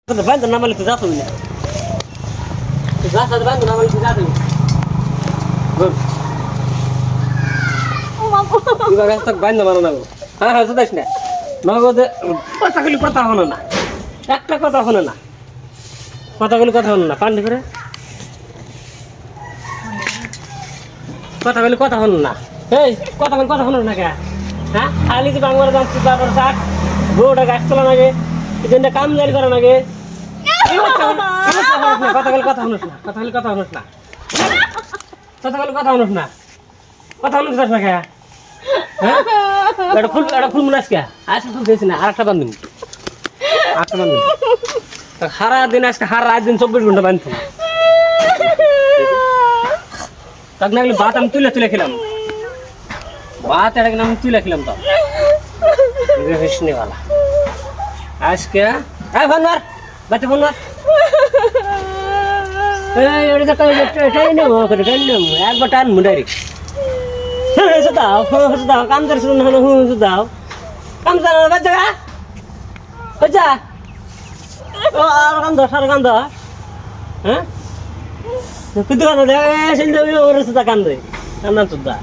Banda nama itu jatuh ni. Jatuh banda nama itu jatuh. Good. Ibarat tak banda mana nago. Ha sudah sih. Nago de কথা হলো না। একটা কথা হলো না। কথাগুলো কথা হলো না। পান্ডি করে। কথাগুলো কথা হলো না। এই কথাগুলো কথা হলো না কে? হ্যাঁ? খালি যে বাংলার দাম সুদা করে সাক। গোড়া গাছ তোলা লাগে। এজন্য কাম জারি করা লাগে। কথাগুলো কথা হলো না। কথাগুলো কথা হলো না। কথাগুলো কথা হলো না। কথা হলো না কে? হ্যাঁ? এটা ফুল মনে আজকে আজকে ফুল দিয়েছি না আরেকটা বান্ধব আরেকটা বান্ধব সারা দিন আজকে সারা রাত দিন 24 ঘন্টা বান্ধব তাক না ভাত আমি তুলে খেলাম ভাত এটা আমি তুলে খেলাম তো হিসনেওয়ালা আজকে ফোন মার বাচ্চা ফোন মার এটাই নেবো একবার টানবো ডাইরেক্ট দাও দাও কাম করছো না দাও কাম জানা বাচ্চা বাচ্চা আর কাম দাও সারা কাম দাও হ্যাঁ কিন্তু কাম দে সিন্ধু ওর সাথে কাম দে কাম না তো দা